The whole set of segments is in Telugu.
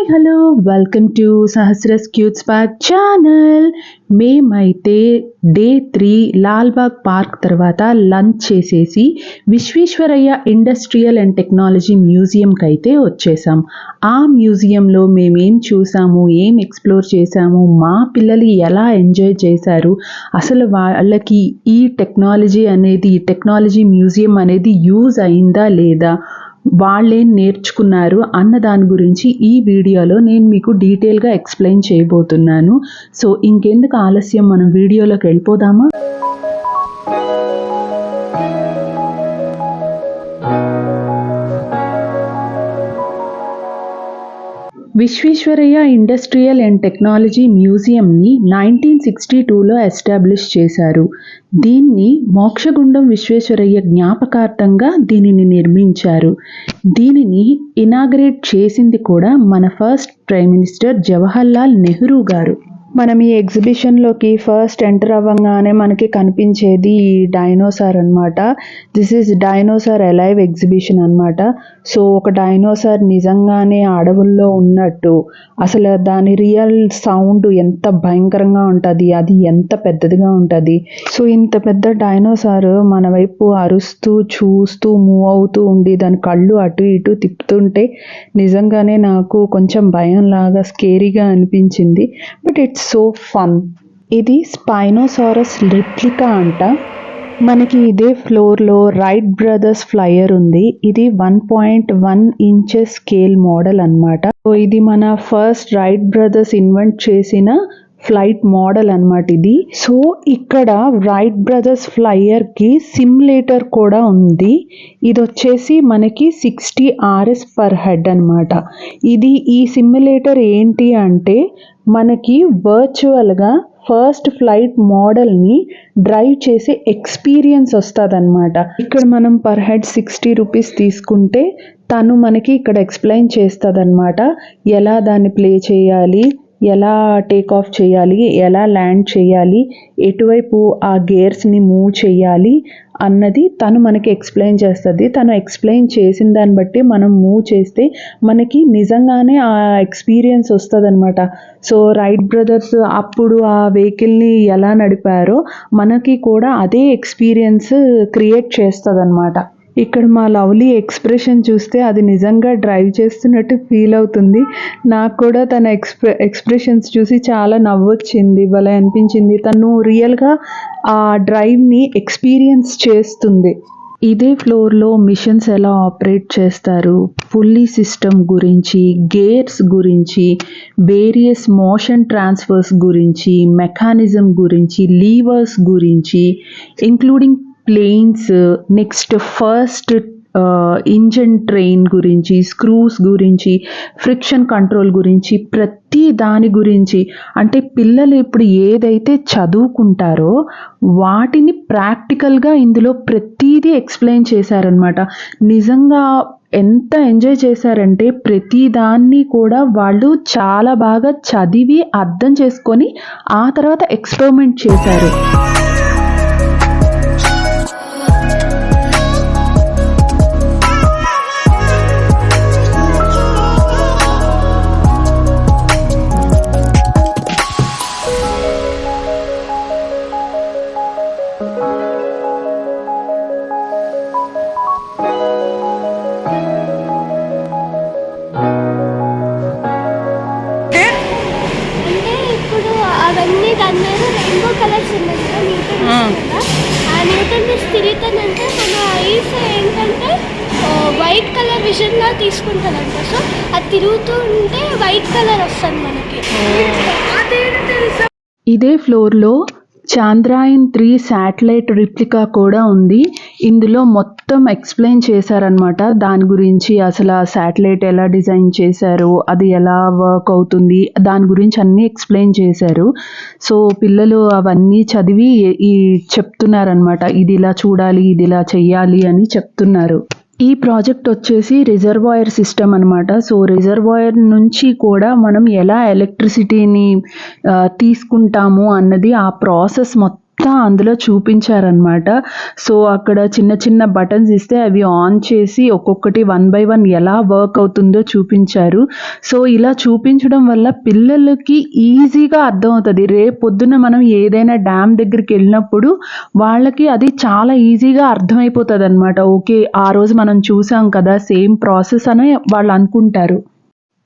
హాయ్ హలో వెల్కమ్ టు సహస్రస్ క్యూట్ స్పార్క్ ఛానల్. మేమైతే డే 3 లాల్బాగ్ పార్క్ తర్వాత లంచ్ చేసేసి విశ్వేశ్వరయ్య ఇండస్ట్రియల్ అండ్ టెక్నాలజీ మ్యూజియంకి అయితే వచ్చేసాం. ఆ మ్యూజియంలో మేమేం చూసాము, ఏం ఎక్స్ప్లోర్ చేసాము, మా పిల్లలు ఎలా ఎంజాయ్ చేశారు, అసలు వాళ్ళకి ఈ టెక్నాలజీ మ్యూజియం అనేది యూజ్ అయిందా లేదా, వాళ్ళేం నేర్చుకున్నారు అన్న దాని గురించి ఈ వీడియోలో నేను మీకు డీటెయిల్గా ఎక్స్ప్లెయిన్ చేయబోతున్నాను. సో ఇంకెందుకు ఆలస్యం, మనం వీడియోలోకి వెళ్ళిపోదామా? విశ్వేశ్వరయ్య ఇండస్ట్రియల్ అండ్ టెక్నాలజీ మ్యూజియంని 1962లో ఎస్టాబ్లిష్ చేశారు. దీన్ని మోక్షగుండం విశ్వేశ్వరయ్య జ్ఞాపకార్థంగా దీనిని నిర్మించారు. దీనిని ఇనాగ్రేట్ చేసింది కూడా మన first prime minister Jawaharlal Nehru గారు. మనం ఈ ఎగ్జిబిషన్లోకి ఫస్ట్ ఎంటర్ అవ్వగానే మనకి కనిపించేది ఈ డైనోసార్ అనమాట. This is dinosaur alive exhibition అనమాట. సో ఒక డైనోసార్ నిజంగానే అడవుల్లో ఉన్నట్టు, అసలు దాని రియల్ సౌండ్ ఎంత భయంకరంగా ఉంటుంది, అది ఎంత పెద్దదిగా ఉంటుంది. సో ఇంత పెద్ద డైనోసార్ మన వైపు అరుస్తూ చూస్తూ మూవ్ అవుతూ ఉండి దాని కళ్ళు అటు ఇటు తిప్పుతుంటే నిజంగానే నాకు కొంచెం భయం లాగా స్కేరీగా అనిపించింది. But it's so fun. ఇది స్పైనోసారస్ రెప్లికా అంట. మనకి ఇదే ఫ్లోర్లో రైట్ బ్రదర్స్ ఫ్లైయర్ ఉంది. ఇది 1.1 ఇంచెస్ స్కేల్ మోడల్ అన్నమాట. సో ఇది మన ఫస్ట్ రైట్ బ్రదర్స్ ఇన్వెంట్ చేసిన ఫ్లైట్ మోడల్ అన్నమాట ఇది. సో ఇక్కడ రైట్ బ్రదర్స్ ఫ్లైయర్ కి సిమ్యులేటర్ కూడా ఉంది. ఇది వచ్చేసి మనకి 60 RS పర్ హెడ్ అన్నమాట. ఈ సిమ్యులేటర్ ఏంటి అంటే మనకి వర్చువల్గా ఫస్ట్ ఫ్లైట్ మోడల్ని డ్రైవ్ చేసే ఎక్స్పీరియన్స్ వస్తుంది అనమాట. ఇక్కడ మనం పర్ హెడ్ 60 రూపీస్ తీసుకుంటే తను మనకి ఇక్కడ ఎక్స్ప్లెయిన్ చేస్తుంది అనమాట. ఎలా దాన్ని ప్లే చేయాలి, ఎలా టేక్ ఆఫ్ చేయాలి, ఎలా ల్యాండ్ చేయాలి, ఎటువైపు ఆ గేర్స్ని మూవ్ చేయాలి అన్నది తను మనకి ఎక్స్ప్లెయిన్ చేస్తుంది. తను ఎక్స్ప్లెయిన్ చేసిన దాన్ని బట్టి మనం మూవ్ చేస్తే మనకి నిజంగానే ఆ ఎక్స్పీరియన్స్ వస్తుంది అనమాట. సో రైట్ బ్రదర్స్ అప్పుడు ఆ వెహికల్ని ఎలా నడిపారో మనకి కూడా అదే ఎక్స్పీరియన్స్ క్రియేట్ చేస్తుంది అనమాట. ఇక్కడ మా లవ్లీ ఎక్స్ప్రెషన్ చూస్తే అది నిజంగా డ్రైవ్ చేస్తున్నట్టు ఫీల్ అవుతుంది. నాకు కూడా తన ఎక్స్ప్రెషన్స్ చూసి చాలా నవ్వొచ్చింది, భలే అనిపించింది. తను రియల్గా ఆ డ్రైవ్ని ఎక్స్పీరియన్స్ చేస్తుంది. ఇదే ఫ్లోర్లో మిషన్స్ ఎలా ఆపరేట్ చేస్తారు, పుల్లీ సిస్టమ్ గురించి, గేర్స్ గురించి, వేరియస్ మోషన్ ట్రాన్స్ఫర్స్ గురించి, మెకానిజం గురించి, లీవర్స్ గురించి, including planes, next first engine train గురించి, స్క్రూస్ గురించి, ఫ్రిక్షన్ కంట్రోల్ గురించి, ప్రతి దాని గురించి, అంటే పిల్లలు ఇప్పుడు ఏదైతే చదువుకుంటారో వాటిని ప్రాక్టికల్గా ఇందులో ప్రతిదీ ఎక్స్ప్లెయిన్ చేశారనమాట. నిజంగా ఎంత ఎంజాయ్ చేశారంటే ప్రతి దాన్ని కూడా వాళ్ళు చాలా బాగా చదివి అర్థం చేసుకొని ఆ తర్వాత ఎక్స్పెరిమెంట్ చేశారు. అవన్నీ దాని మీద రెయిన్బో కలర్స్ ఉన్నాయి కదా, న్యూటన్ తిరుగుతానంటే మన ఐస్ ఏంటంటే వైట్ కలర్ విజన్లా తీసుకుంటుందంట. సో అది తిరుగుతూ ఉంటే వైట్ కలర్ వస్తుంది మనకి. ఇదే ఫ్లోర్లో చాంద్రయాన్ 3 శాటిలైట్ రిప్లికా కూడా ఉంది. ఇందులో మొత్తం ఎక్స్ప్లెయిన్ చేశారనమాట. దాని గురించి అసలు ఆ శాటిలైట్ ఎలా డిజైన్ చేశారు, అది ఎలా వర్క్ అవుతుంది, దాని గురించి అన్నీ ఎక్స్ప్లెయిన్ చేశారు. సో పిల్లలు అవన్నీ చదివి చెప్తున్నారనమాట. ఇది ఇలా చూడాలి, ఇది ఇలా చెయ్యాలి అని చెప్తున్నారు. ఈ ప్రాజెక్ట్ వచ్చేసి రిజర్వాయర్ సిస్టమ్ అనమాట. సో రిజర్వాయర్ నుంచి కూడా మనం ఎలా ఎలక్ట్రిసిటీని తీసుకుంటాము అన్నది ఆ ప్రాసెస్ మొత్తం అంతా అందులో చూపించారనమాట. సో అక్కడ చిన్న చిన్న బటన్స్ ఇస్తే అవి ఆన్ చేసి ఒక్కొక్కటి 1 by 1 ఎలా వర్క్ అవుతుందో చూపించారు. సో ఇలా చూపించడం వల్ల పిల్లలకి ఈజీగా అర్థమవుతుంది. రేపు పొద్దున్న మనం ఏదైనా డ్యామ్ దగ్గరికి వెళ్ళినప్పుడు వాళ్ళకి అది చాలా ఈజీగా అర్థమైపోతుంది అనమాట. ఓకే, ఆ రోజు మనం చూసాం కదా, సేమ్ ప్రాసెస్ అని వాళ్ళు అనుకుంటారు.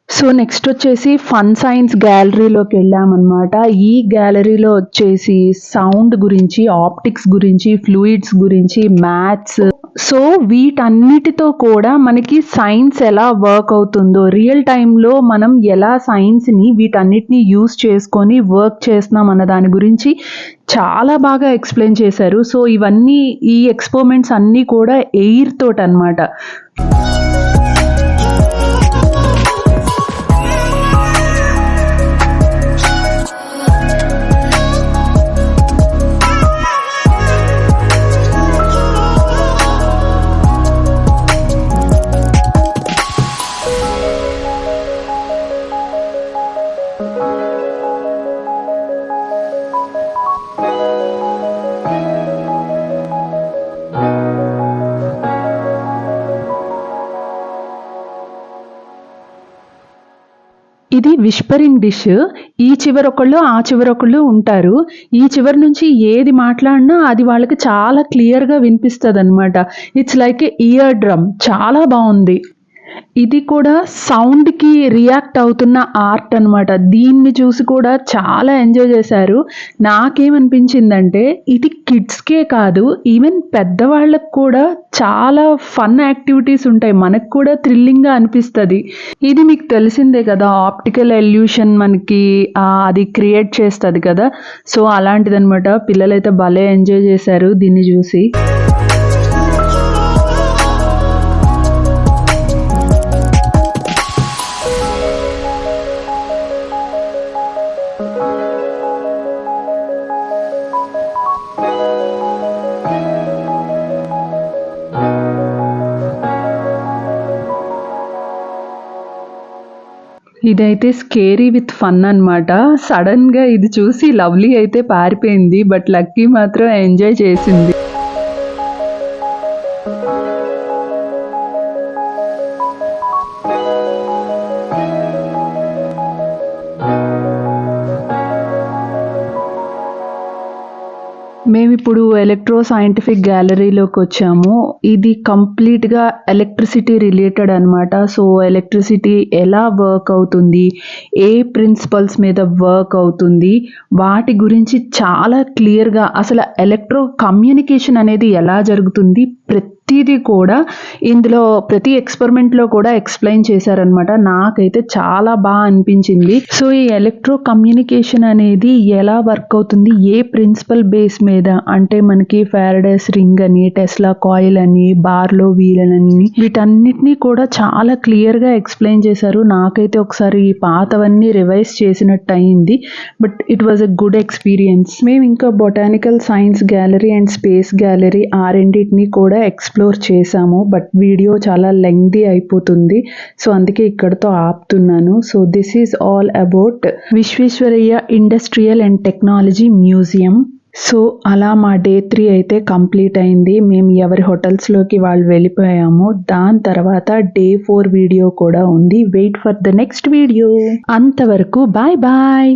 సో నెక్స్ట్ వచ్చేసి ఫన్ సైన్స్ గ్యాలరీలోకి వెళ్ళామన్నమాట. ఈ గ్యాలరీలో వచ్చేసి సౌండ్ గురించి, ఆప్టిక్స్ గురించి, ఫ్లూయిడ్స్ గురించి, మ్యాథ్స్, సో వీటన్నిటితో కూడా మనకి సైన్స్ ఎలా వర్క్ అవుతుందో, రియల్ టైంలో మనం ఎలా సైన్స్ని వీటన్నిటిని యూస్ చేసుకొని వర్క్ చేస్తున్నాం అన్న దాని గురించి చాలా బాగా ఎక్స్ప్లెయిన్ చేశారు. సో ఇవన్నీ, ఈ ఎక్స్పెరిమెంట్స్ అన్నీ కూడా ఎయిర్ తోటి అన్నమాట. ఇది విస్పరింగ్ డిష్. ఈ చివరొకళ్ళు ఆ చివరొకళ్ళు ఉంటారు. ఈ చివరి నుంచి ఏది మాట్లాడినా అది వాళ్ళకి చాలా క్లియర్గా వినిపిస్తుంది అనమాట. It's like A ear drum. చాలా బాగుంది. ఇది కూడా సౌండ్కి రియాక్ట్ అవుతున్న ఆర్ట్ అనమాట. దీన్ని చూసి కూడా చాలా ఎంజాయ్ చేశారు. నాకేమనిపించిందంటే ఇది కిడ్స్కే కాదు, ఈవెన్ పెద్దవాళ్ళకు కూడా చాలా ఫన్ యాక్టివిటీస్ ఉంటాయి. మనకు కూడా థ్రిల్లింగ్గా అనిపిస్తుంది. ఇది మీకు తెలిసిందే కదా, ఆప్టికల్ ఎల్యూషన్ మనకి అది క్రియేట్ చేస్తుంది కదా. సో అలాంటిదనమాట. పిల్లలైతే భలే ఎంజాయ్ చేశారు దీన్ని చూసి. ఇదైతే స్కేరీ విత్ ఫన్ అనమాట. సడన్గా ఇది చూసి లవ్లీ అయితే పారిపోయింది, బట్ లక్కీ మాత్రం ఎంజాయ్ చేసింది. మేమిప్పుడు ఎలక్ట్రో సైంటిఫిక్ గ్యాలరీలోకి వచ్చాము. ఇది కంప్లీట్గా ఎలక్ట్రిసిటీ రిలేటెడ్ అనమాట. సో ఎలక్ట్రిసిటీ ఎలా వర్క్ అవుతుంది, ఏ ప్రిన్సిపల్స్ మీద వర్క్ అవుతుంది, వాటి గురించి చాలా క్లియర్గా, అసలు ఎలక్ట్రో కమ్యూనికేషన్ అనేది ఎలా జరుగుతుంది, ప్రతిదీ కూడా ఇందులో ప్రతి ఎక్స్పెరిమెంట్లో కూడా ఎక్స్ప్లెయిన్ చేశారనమాట. నాకైతే చాలా బాగా అనిపించింది. సో ఈ ఎలక్ట్రో కమ్యూనికేషన్ అనేది ఎలా వర్క్ అవుతుంది, ఏ ప్రిన్సిపల్ బేస్ మీద, అంటే మనకి ఫారడేస్ రింగ్ అని, టెస్లా కాయిల్ అని, బార్లో వీల్ అని, వీటన్నిటినీ కూడా చాలా క్లియర్గా ఎక్స్ప్లెయిన్ చేశారు. నాకైతే ఒకసారి ఈ పాతవన్నీ రివైజ్ చేసినట్టు అయింది. But it was a good experience. మేము ఇంకా botanical science gallery and space gallery ఆ రెండింటిని కూడా ఎక్స్ప్లోర్ చేశాము. బట్ వీడియో చాలా లెంగ్దీ అయిపోతుంది. సో అందుకే ఇక్కడతో ఆపుతున్నాను. So this is all about Visvesvaraya industrial and technology museum. So అలా మా డే 3 అయితే కంప్లీట్ అయింది. మేము ఎవరి హోటల్స్లోకి వాళ్ళు వెళ్ళిపోయాము. దాని తర్వాత డే 4 వీడియో కూడా ఉంది. Wait for the next video. అంతవరకు బాయ్ బాయ్.